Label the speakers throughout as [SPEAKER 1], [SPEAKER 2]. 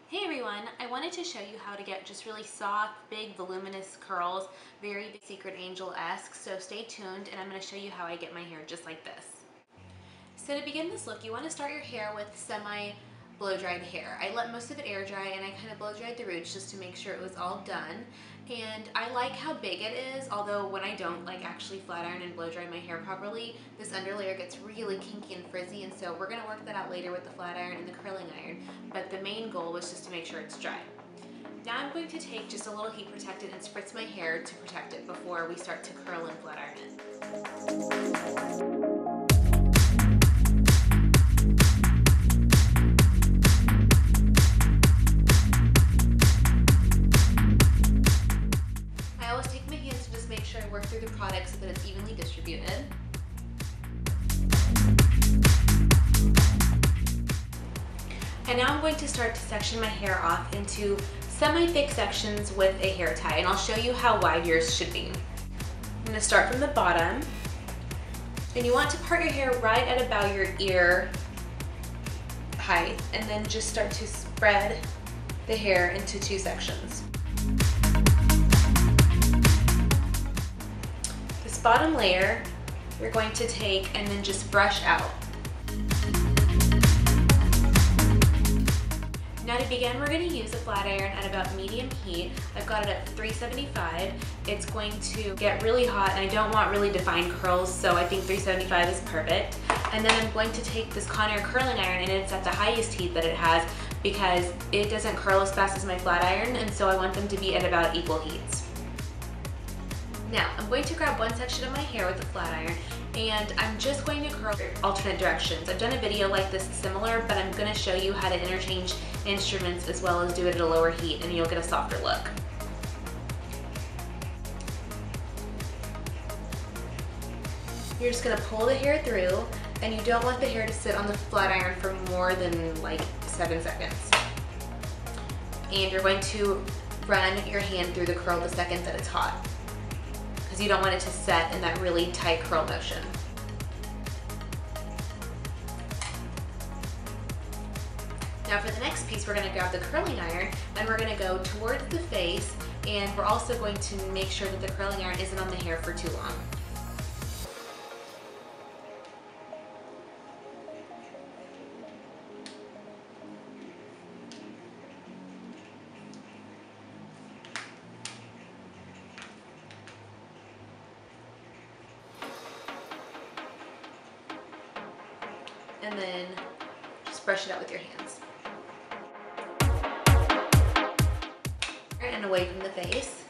[SPEAKER 1] Hey everyone, I wanted to show you how to get just really soft, big, voluminous curls, very Secret Angel-esque, so stay tuned and I'm going to show you how I get my hair just like this. So to begin this look, you want to start your hair with semi blow-dried hair. I let most of it air dry and I kind of blow-dried the roots just to make sure it was all done. And I like how big it is, although when I don't like actually flat iron and blow dry my hair properly, this underlayer gets really kinky and frizzy, and so we're going to work that out later with the flat iron and the curling iron, but the main goal was just to make sure it's dry. Now I'm going to take just a little heat protectant and spritz my hair to protect it before we start to curl and flat iron it. Work through the product so that it's evenly distributed. And now I'm going to start to section my hair off into semi-thick sections with a hair tie, and I'll show you how wide yours should be. I'm going to start from the bottom, and you want to part your hair right at about your ear height, and then just start to spread the hair into two sections. Bottom layer you're going to take and then just brush out. Now to begin, we're going to use a flat iron at about medium heat. I've got it at 375. It's going to get really hot and I don't want really defined curls, so I think 375 is perfect. And then I'm going to take this Conair curling iron, and it's at the highest heat that it has because it doesn't curl as fast as my flat iron, and so I want them to be at about equal heats. Now, I'm going to grab one section of my hair with the flat iron, and I'm just going to curl alternate directions. I've done a video like this similar, but I'm going to show you how to interchange instruments as well as do it at a lower heat, and you'll get a softer look. You're just going to pull the hair through, and you don't want the hair to sit on the flat iron for more than like 7 seconds. And you're going to run your hand through the curl the second that it's hot, you don't want it to set in that really tight curl motion. Now for the next piece, we're going to grab the curling iron and we're going to go towards the face, and we're also going to make sure that the curling iron isn't on the hair for too long. And then just brush it out with your hands. And away from the face.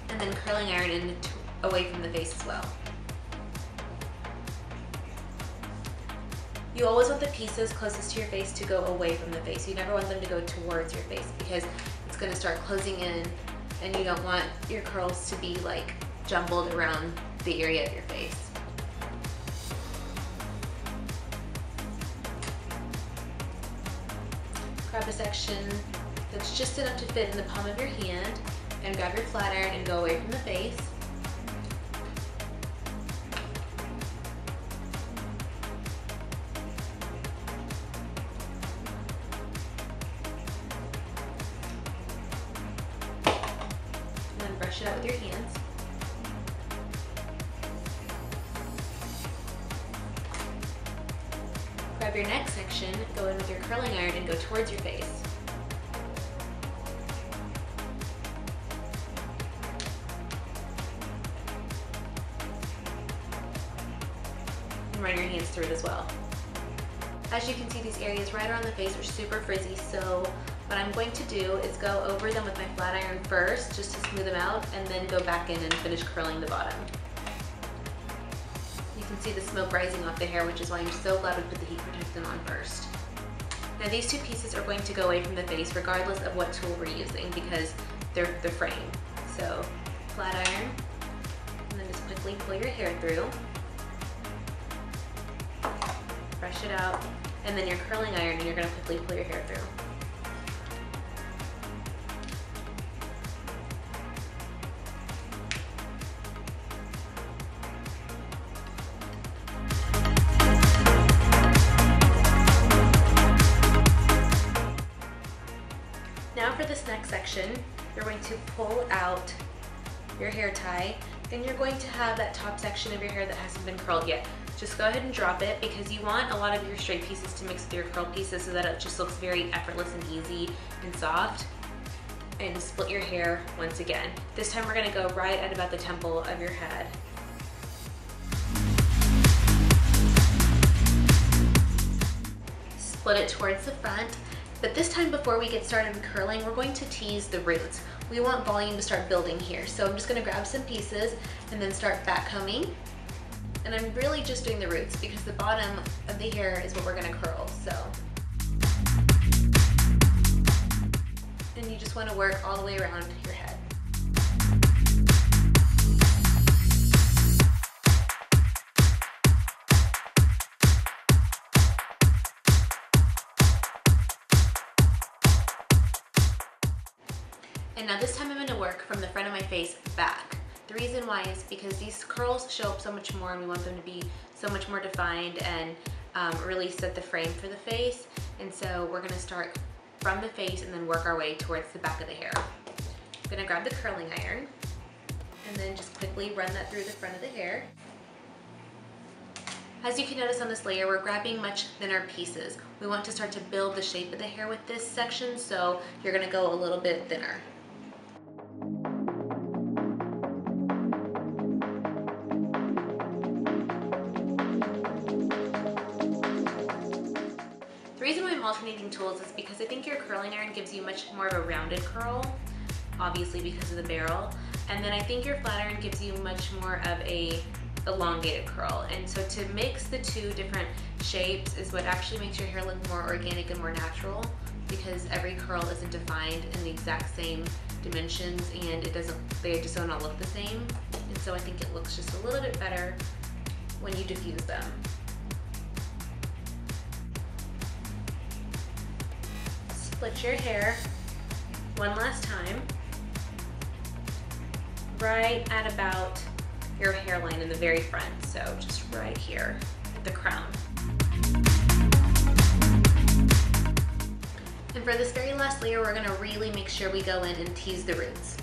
[SPEAKER 1] And then curling iron in away from the face as well. You always want the pieces closest to your face to go away from the face. You never want them to go towards your face because it's going to start closing in, and you don't want your curls to be like jumbled around the area of your face. Grab a section that's just enough to fit in the palm of your hand and grab your flat iron and go away from the face. Brush it out with your hands. Grab your next section, go in with your curling iron and go towards your face. And run your hands through it as well. As you can see, these areas right around the face are super frizzy, so what I'm going to do is go over them with my flat iron first, just to smooth them out, and then go back in and finish curling the bottom. You can see the smoke rising off the hair, which is why I'm so glad we put the heat protectant on first. Now these two pieces are going to go away from the face regardless of what tool we're using because they're the frame. So flat iron, and then just quickly pull your hair through. Brush it out, and then your curling iron, and you're going to quickly pull your hair through. now for this next section, you're going to pull out your hair tie, and you're going to have that top section of your hair that hasn't been curled yet. Just go ahead and drop it because you want a lot of your straight pieces to mix with your curl pieces so that it just looks very effortless and easy and soft. And split your hair once again. This time we're gonna go right at about the temple of your head. Split it towards the front, but this time before we get started with curling, we're going to tease the roots. We want volume to start building here, so I'm just gonna grab some pieces and then start back combing. And I'm really just doing the roots because the bottom of the hair is what we're gonna curl, so. And you just want to work all the way around your head. And now this time I'm going to work from the front of my face back. The reason why is because these curls show up so much more and we want them to be so much more defined and really set the frame for the face. And so we're going to start from the face and then work our way towards the back of the hair. I'm gonna grab the curling iron and then just quickly run that through the front of the hair. As you can notice on this layer, we're grabbing much thinner pieces. We want to start to build the shape of the hair with this section, so you're gonna go a little bit thinner. The reason why I'm alternating tools is because I think your curling iron gives you much more of a rounded curl, obviously because of the barrel, and then I think your flat iron gives you much more of a elongated curl. And so to mix the two different shapes is what actually makes your hair look more organic and more natural, because every curl isn't defined in the exact same dimensions and they just don't all look the same. And so I think it looks just a little bit better when you diffuse them. Split your hair one last time, right at about your hairline in the very front, so just right here at the crown. And for this very last layer, we're gonna really make sure we go in and tease the roots.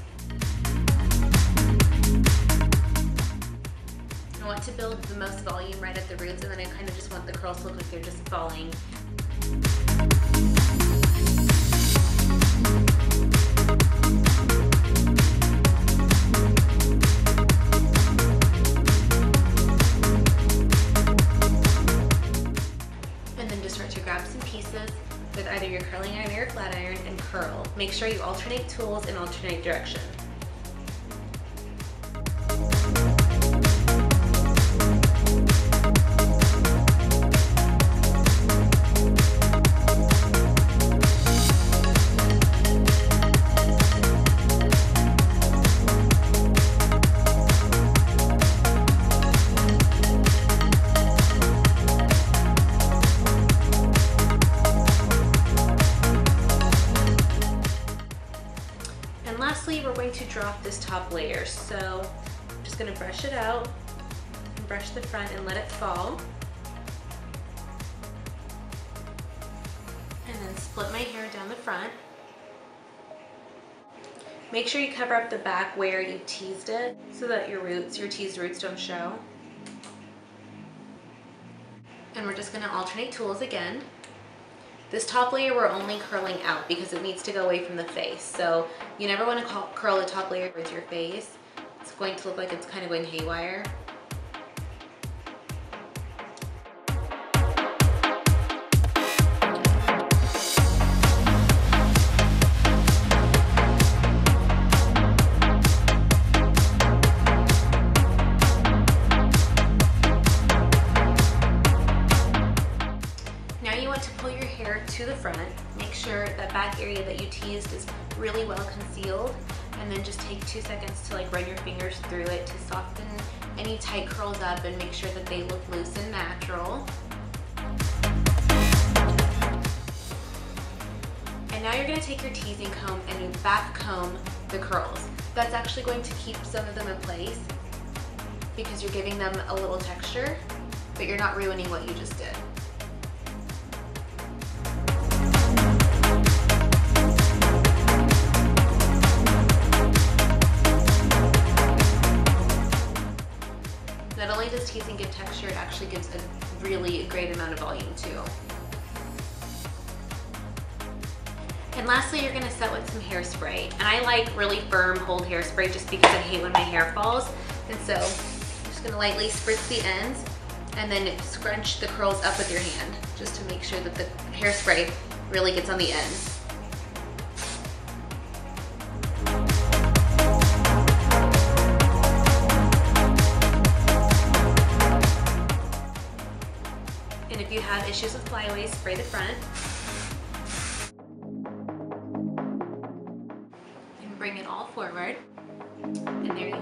[SPEAKER 1] I want to build the most volume right at the roots, and then I kind of just want the curls to look like they're just falling. With either your curling iron or your flat iron and curl. Make sure you alternate tools and alternate direction. Lastly, we're going to drop this top layer. So I'm just going to brush it out and brush the front and let it fall. And then split my hair down the front. Make sure you cover up the back where you teased it so that your teased roots don't show. And we're just going to alternate tools again. This top layer we're only curling out because it needs to go away from the face. So you never want to curl the top layer with your face. It's going to look like it's kind of going haywire. To the front, make sure that back area that you teased is really well concealed, and then just take 2 seconds to run your fingers through it to soften any tight curls up and make sure that they look loose and natural. And now you're going to take your teasing comb and you back comb the curls. That's actually going to keep some of them in place because you're giving them a little texture, but you're not ruining what you just did. amount of volume too. And lastly, you're gonna set with some hairspray. And I like really firm hold hairspray just because I hate when my hair falls. And so I'm just gonna lightly spritz the ends and then scrunch the curls up with your hand just to make sure that the hairspray really gets on the ends. And if you have issues with flyaways, spray the front. And bring it all forward. And there you